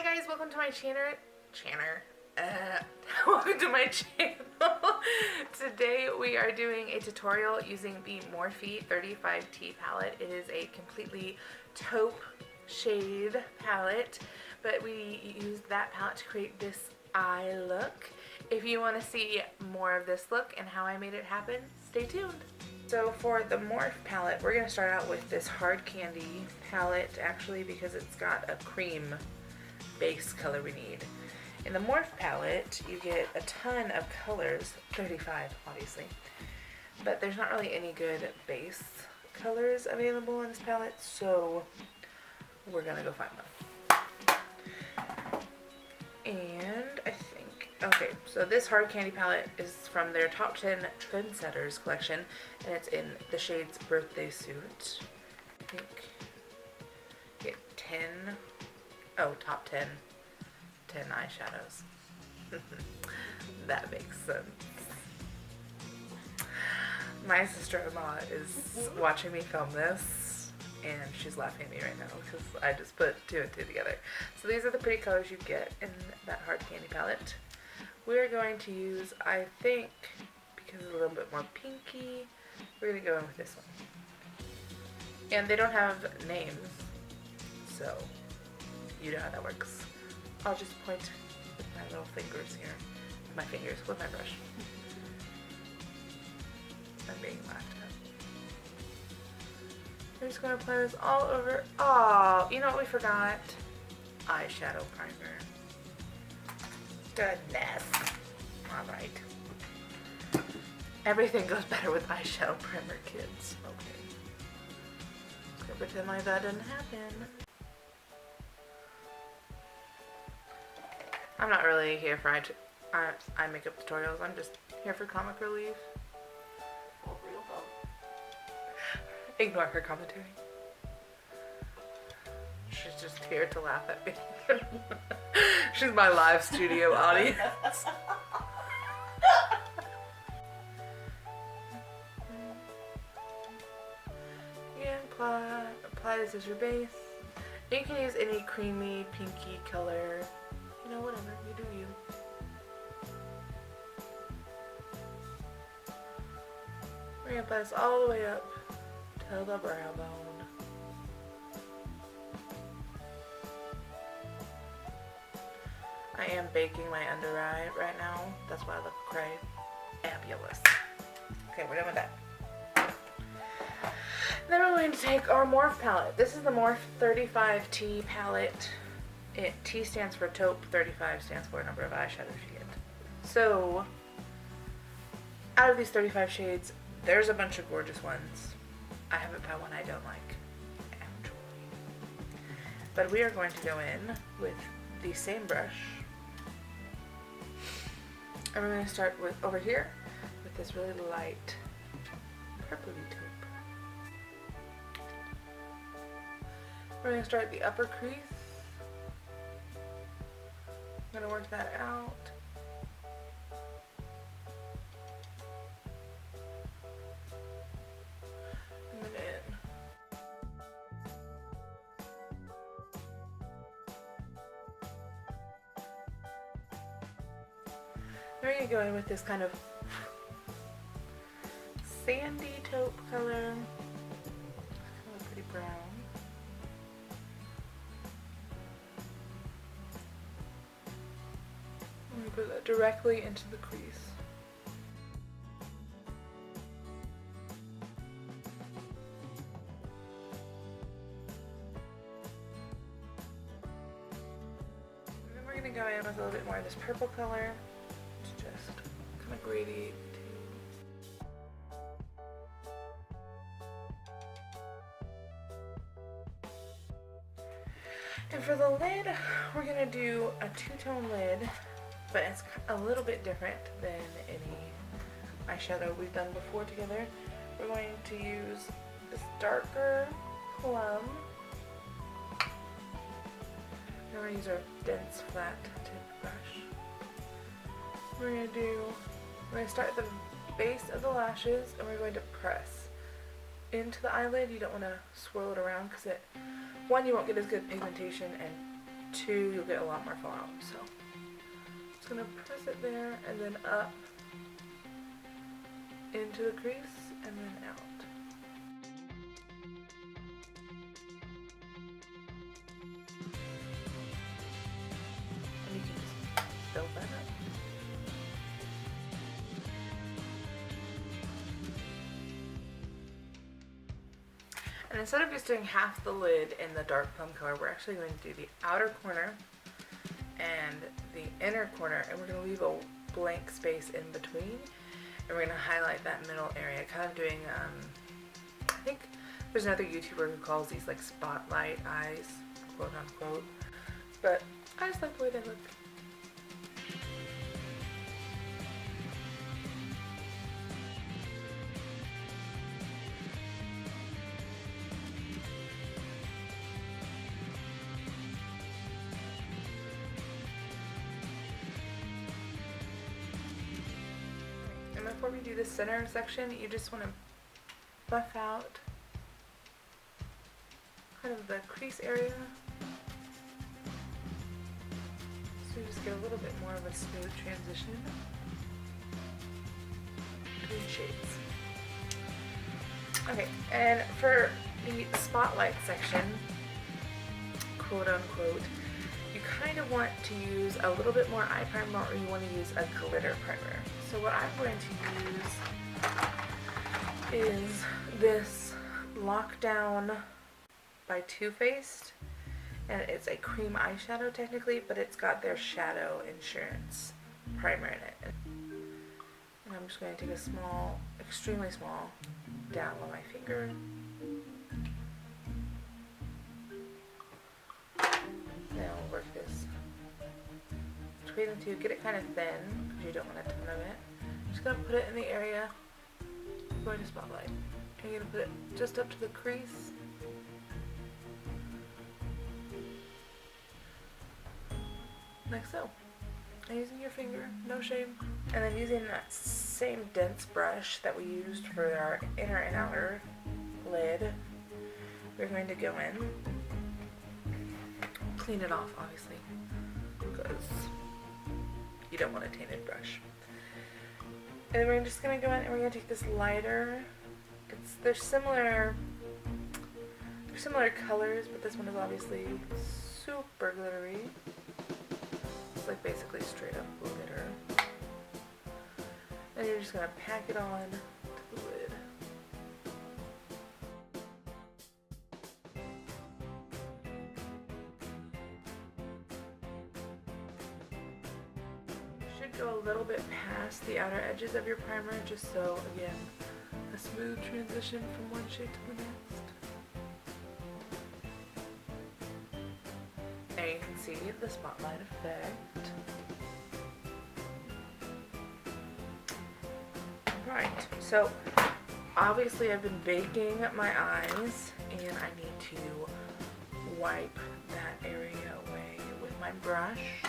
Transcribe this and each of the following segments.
guys, welcome to my welcome to my channel. Today we are doing a tutorial using the Morphe 35T palette. It is a completely taupe shade palette, but we used that palette to create this eye look. If you want to see more of this look and how I made it happen, stay tuned. So for the Morphe palette, we're going to start out with this hard candy palette, actually, because it's got a cream base color we need. In the Morphe palette, you get a ton of colors, 35 obviously, but there's not really any good base colors available in this palette, so we're going to go find them. And I think, okay, so this hard candy palette is from their top 10 trendsetters collection, and it's in the shades Birthday Suit. I think you get 10, top 10 eyeshadows. That makes sense. My sister-in-law is watching me film this, and she's laughing at me right now because I just put two and two together. So these are the pretty colors you get in that hard candy palette. We're going to use, I think, because it's a little bit more pinky, we're going to go in with this one. And they don't have names, so you know how that works. I'll just point with my little fingers here. With my brush. I'm being laughed at. I'm just going to apply this all over. Oh, you know what we forgot? Eyeshadow primer. Goodness. Alright. Everything goes better with eyeshadow primer, kids. Okay. I'm gonna pretend like that didn't happen. I'm not really here for eye makeup tutorials. I'm just here for comic relief. Ignore her commentary. She's just here to laugh at me. She's my live studio audience. Yeah, apply this as your base. You can use any creamy, pinky color. You know, whatever, you do you. We're going to apply this all the way up to the brow bone. I am baking my under eye right now. That's why I look cray. Fabulous. Okay, we're done with that. Then we're going to take our Morphe palette. This is the Morphe 35T palette. T stands for taupe, 35 stands for number of eyeshadows you get. So, out of these 35 shades, there's a bunch of gorgeous ones. I haven't found one I don't like, actually. But we are going to go in with the same brush. And we're going to start with over here with this really light purpley taupe. We're going to start at the upper crease. I'm going to work that out. And then in. We're going to go in with this kind of sandy taupe color. Kind of pretty brown. Put that directly into the crease. And then we're going to go in with a little bit more of this purple color to just kind of gradiate And for the lid, we're going to do a two-tone lid. But it's a little bit different than any eyeshadow we've done before together. We're going to use this darker plum. Then we're going to use our dense flat tip brush. We're going to start at the base of the lashes, and we're going to press into the eyelid. You don't want to swirl it around because one, you won't get as good pigmentation, and 2, you'll get a lot more fallout. So just gonna press it there and then up into the crease and then out. And you can just build that up. And instead of just doing half the lid in the dark plum color, we're actually going to do the outer corner and the inner corner, and we're going to leave a blank space in between, and we're going to highlight that middle area, kind of doing, I think there's another YouTuber who calls these like spotlight eyes, quote unquote, but I just like the way they look. Before we do the center section, you just want to buff out kind of the crease area, so you just get a little bit more of a smooth transition between shades. Okay, and for the spotlight section, quote unquote, you kind of want to use a little bit more eye primer, or you want to use a glitter primer. So what I'm going to use is this Lockdown by TooFaced, and it's a cream eyeshadow technically, but it's got their shadow insurance primer in it. And I'm just going to take a small, extremely small, dab on my finger. Then we'll work this between the two, get it kind of thin because you don't want a ton of it. Just gonna put it in the area, going to spotlight. And you're gonna put it just up to the crease. Like so. And using your finger, no shame. And then using that same dense brush that we used for our inner and outer lid, we're going to go in, clean it off obviously, because you don't want a tainted brush. And then we're just going to go in and we're going to take this lighter, they're similar colors, but this one is obviously super glittery. It's like basically straight up glitter. And you're just going to pack it on to the lid. Go a little bit past the outer edges of your primer, just so, again, a smooth transition from one shade to the next. And you can see the spotlight effect. Right, so obviously I've been baking my eyes, and I need to wipe that area away with my brush.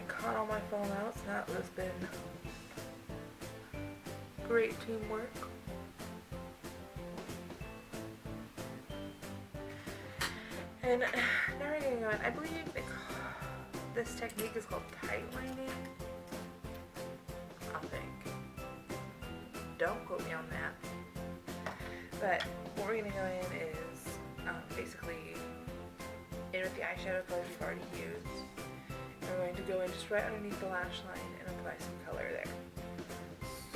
Caught all my fallouts, and that has been great teamwork. And now we're going to go in. I believe this technique is called tight lining, I think. Don't quote me on that. But what we're going to go in is basically in with the eyeshadow color we've already used. We're going to go in just right underneath the lash line and apply some color there.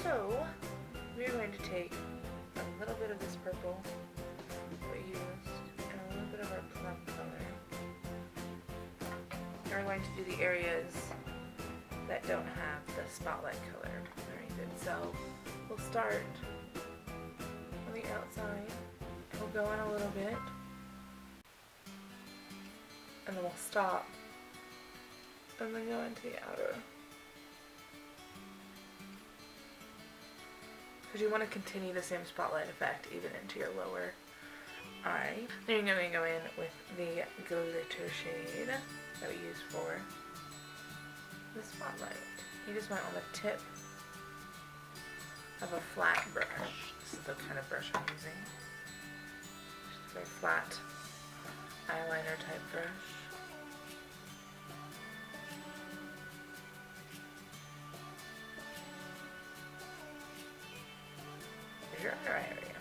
So, we're going to take a little bit of this purple that we used and a little bit of our plum color. And we're going to do the areas that don't have the spotlight color underneath it. So, we'll start on the outside. We'll go in a little bit. And then we'll stop. And then go into the outer. Because you want to continue the same spotlight effect even into your lower eye. Then you're going to go in with the glitter shade that we used for the spotlight. You just want on the tip of a flat brush. This is the kind of brush I'm using. Just very flat eyeliner type brush. There's your under eye area.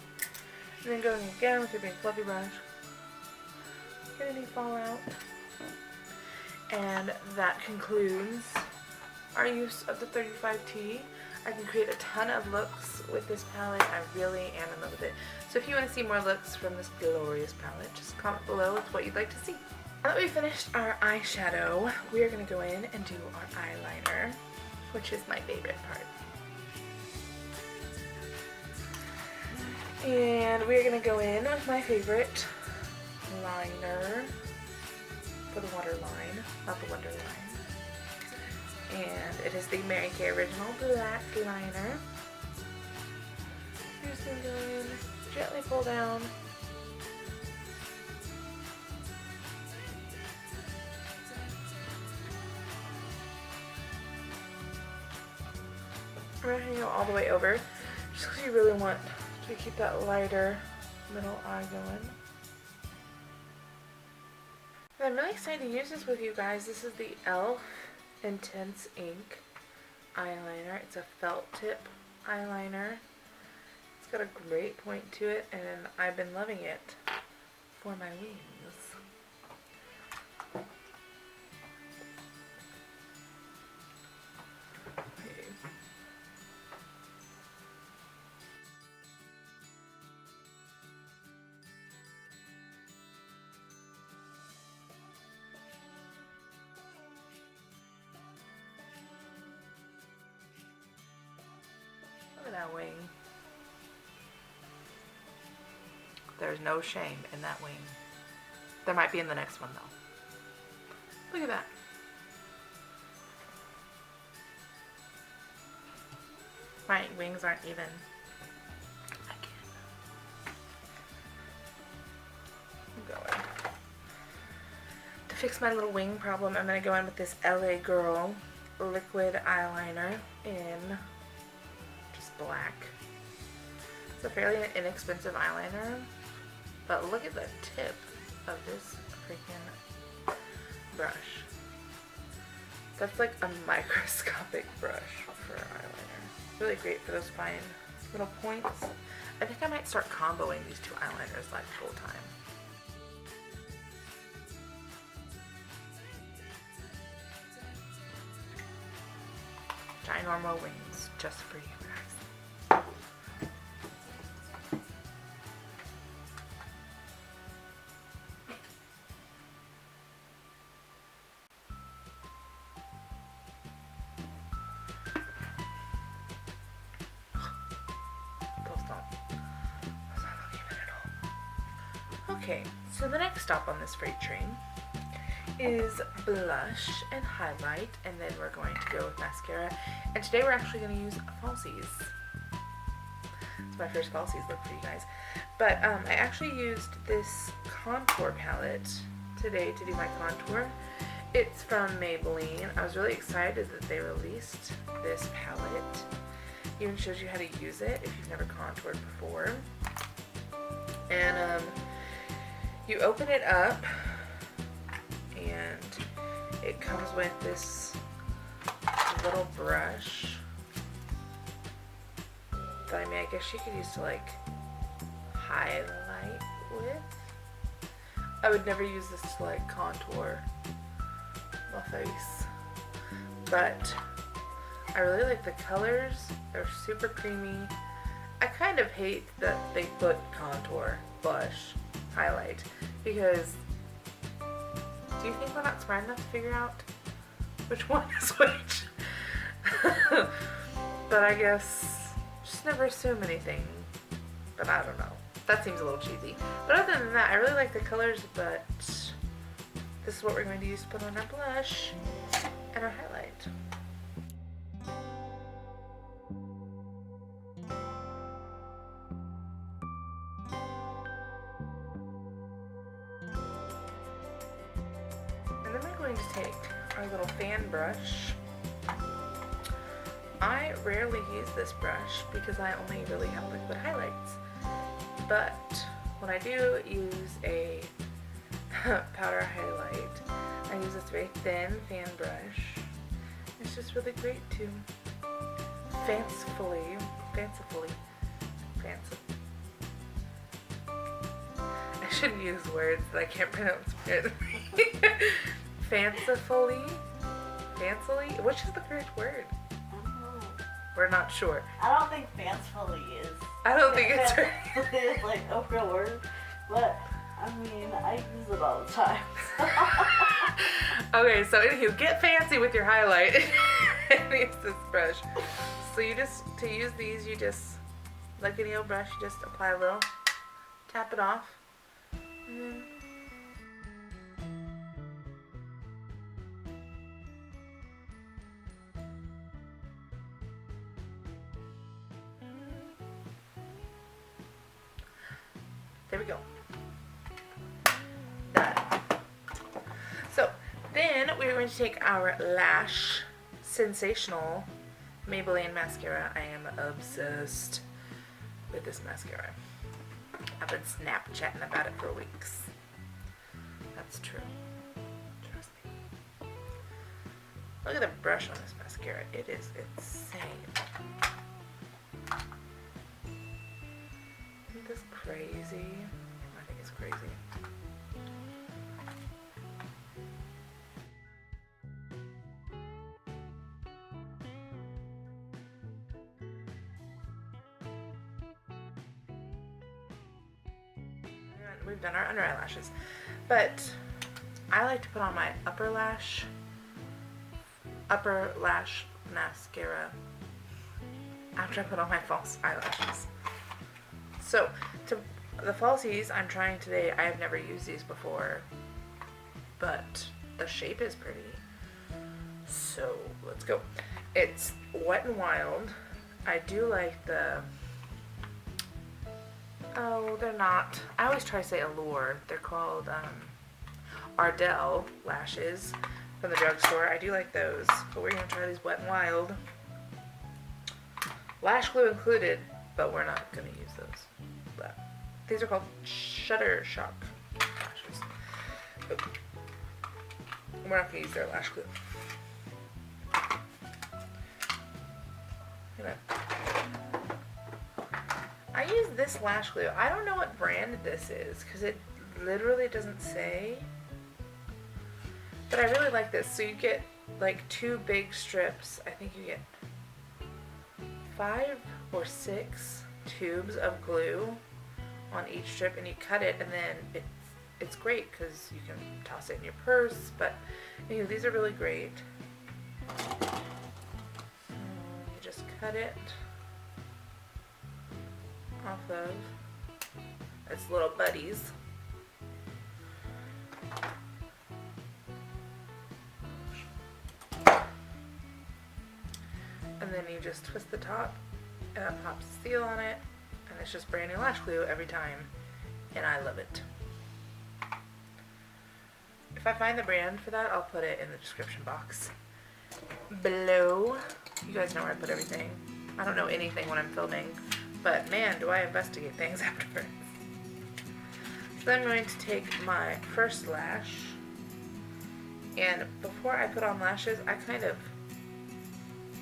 And then going again with your big fluffy brush. Get any fallout. And that concludes our use of the 35T. I can create a ton of looks with this palette. I really am in love with it. So if you want to see more looks from this glorious palette, just comment below with what you'd like to see. Now that we finished our eyeshadow, we are going to go in and do our eyeliner, which is my favorite part. And we're going to go in with my favorite liner for the waterline, not the Wonderline. And it is the Mary Kay Original Black Liner. You're just going to go in, gently pull down. We're going to go all the way over, just because you really want to keep that lighter middle eye going. And I'm really excited to use this with you guys. This is the E.l.f. Intense Ink Eyeliner. It's a felt tip eyeliner. It's got a great point to it, and I've been loving it for my wings. Look at that wing. There's no shame in that wing. There might be in the next one though. Look at that. My wings aren't even. Again. I'm going. To fix my little wing problem, I'm going to go in with this LA Girl liquid eyeliner in black. It's a fairly inexpensive eyeliner, but look at the tip of this freaking brush. That's like a microscopic brush for eyeliner. Really great for those fine little points. I think I might start comboing these two eyeliners like full time. Ginormo wings just for you guys. Okay, so the next stop on this freight train is blush and highlight, and then we're going to go with mascara. And today we're actually going to use falsies. It's my first falsies look for you guys. But I actually used this contour palette today to do my contour. It's from Maybelline. I was really excited that they released this palette. It even shows you how to use it if you've never contoured before. And you open it up, and it comes with this little brush that, I mean, I guess you could use to like highlight with. I would never use this to like contour my face, but I really like the colors. They're super creamy. I kind of hate that they put contour, blush, highlight, because do you think we're not smart enough to figure out which one is which? But I guess just never assume anything. But I don't know. That seems a little cheesy. But other than that, I really like the colors, but this is what we're going to use to put on our blush and our highlight. And then we're going to take our little fan brush. I rarely use this brush because I only really have liquid highlights, but when I do use a powder highlight, I use this very thin fan brush. It's just really great to fancifully, I shouldn't use words that I can't pronounce. Fancifully? Which is the correct word? We're not sure. I don't think fancifully is. I don't think it's right. Like a real word, but I mean, I use it all the time. Okay, so anywho, get fancy with your highlight and use this brush. So you just, to use these, you just, like any old brush, you just apply a little, tap it off, and then there we go. Done. So then we're going to take our Lash Sensational Maybelline mascara. I am obsessed with this mascara. I've been Snapchatting about it for weeks. That's true. Trust me. Look at the brush on this mascara. It is insane. Isn't this crazy? I think it's crazy. We've done our under eyelashes, but I like to put on my upper lash mascara after I put on my false eyelashes. So to the falsies I'm trying today, I have never used these before, but the shape is pretty. So let's go. It's Wet n Wild. I do like the, oh, they're not, I always try to say Allure. They're called Ardell lashes from the drugstore. I do like those, but we're going to try these Wet n Wild. Lash glue included, but we're not going to use those. But these are called Shutter Shock lashes. But we're not going to use their lash glue. I use this lash glue. I don't know what brand this is because it literally doesn't say. But I really like this. So you get like 2 big strips. I think you get 5 or 6 tubes of glue on each strip, and you cut it, and then it's great because you can toss it in your purse. But anyway, these are really great. You just cut it off of its little buddies. And then you just twist the top, and it pops a seal on it, and it's just brand new lash glue every time, and I love it. If I find the brand for that, I'll put it in the description box below. You guys know where I put everything. I don't know anything when I'm filming, but man, do I investigate things afterwards. So I'm going to take my first lash, and before I put on lashes, I kind of,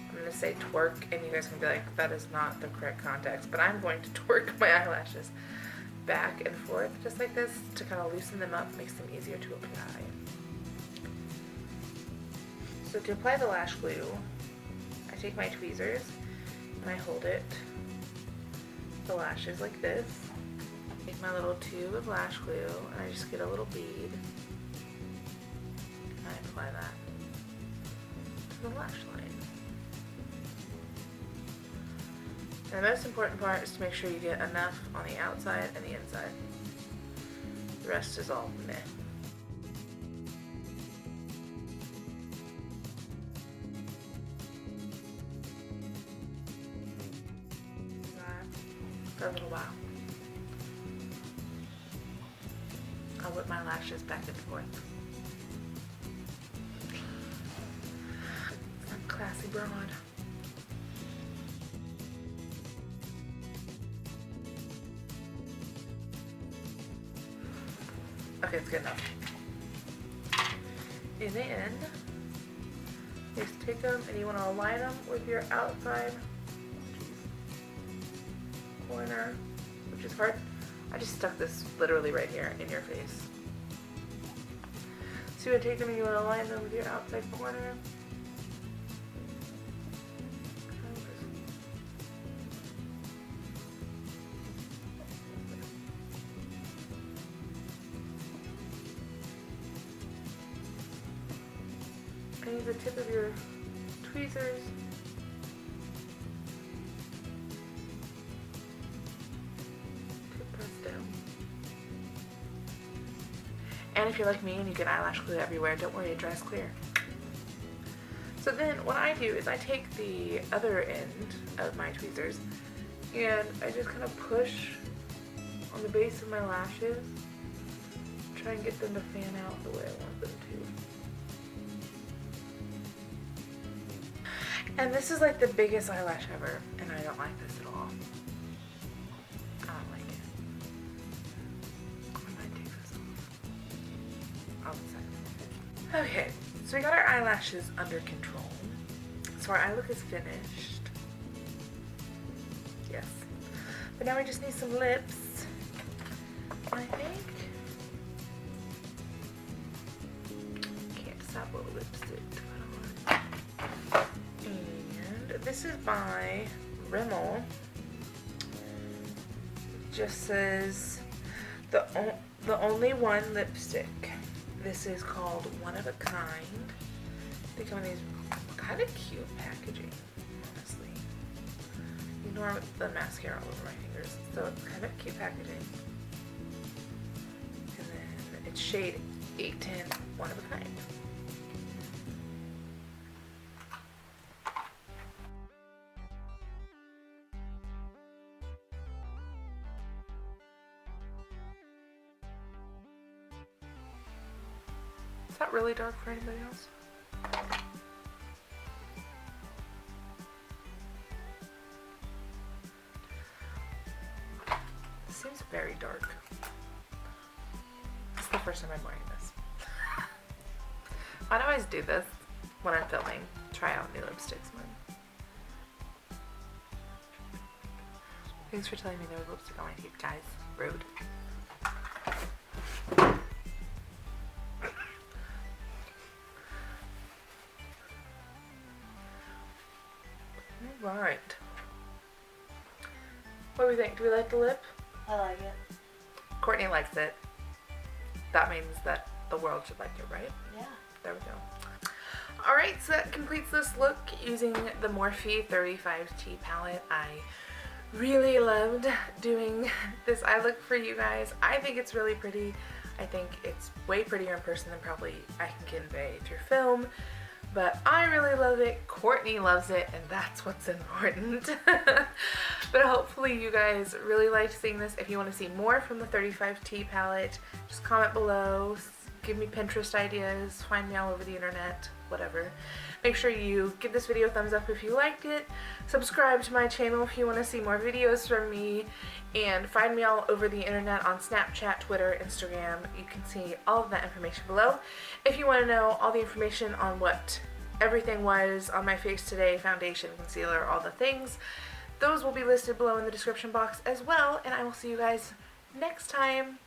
I'm going to say twerk, and you guys can be like, that is not the correct context, but I'm going to twerk my eyelashes back and forth, just like this, to kind of loosen them up, makes them easier to apply. So to apply the lash glue, I take my tweezers, and I hold it, the lashes like this. Take my little tube of lash glue, and I just get a little bead, and I apply that to the lash line. And the most important part is to make sure you get enough on the outside and the inside. The rest is all meh. For a little while. I'll whip my lashes back and forth. I'm a classy broad. Okay, it's good enough. And then you just take them and you want to align them with your outside corner, which is hard. I just stuck this literally right here in your face. So you want to take them and you want to align them with your outside corner. And use the tip of your tweezers to press down. And if you're like me and you get eyelash glue everywhere, don't worry, it dries clear. So then what I do is I take the other end of my tweezers and I just kind of push on the base of my lashes, try and get them to fan out the way I want them to. And this is like the biggest eyelash ever, and I don't like this at all. I don't like it. I might take this off. I'll decide. Okay, so we got our eyelashes under control. So our eye look is finished. Yes. But now we just need some lips. I think. Can't decide what lipstick to put on. And this is by Rimmel. It just says the only one lipstick. This is called One of a Kind. They come in these kind of cute packaging, honestly. Ignore the mascara all over my fingers. So it's kind of cute packaging. And then it's shade 810, One of a Kind. Is that really dark for anybody else? This seems very dark. This is the first time I'm wearing this. I always do this when I'm filming. Try out new lipsticks. Thanks for telling me there was lipstick on my teeth, guys. Rude. Right. What do we think? Do we like the lip? I like it. Courtney likes it. That means that the world should like it, right? Yeah. There we go. Alright, so that completes this look using the Morphe 35T palette. I really loved doing this eye look for you guys. I think it's really pretty. I think it's way prettier in person than probably I can convey through film. But I really love it, Courtney loves it, and that's what's important. But hopefully you guys really liked seeing this. If you want to see more from the 35T palette, just comment below, give me Pinterest ideas, find me all over the internet, whatever. Make sure you give this video a thumbs up if you liked it, subscribe to my channel if you want to see more videos from me, and find me all over the internet on Snapchat, Twitter, Instagram. You can see all of that information below. If you want to know all the information on what everything was on my face today, foundation, concealer, all the things, those will be listed below in the description box as well, and I will see you guys next time.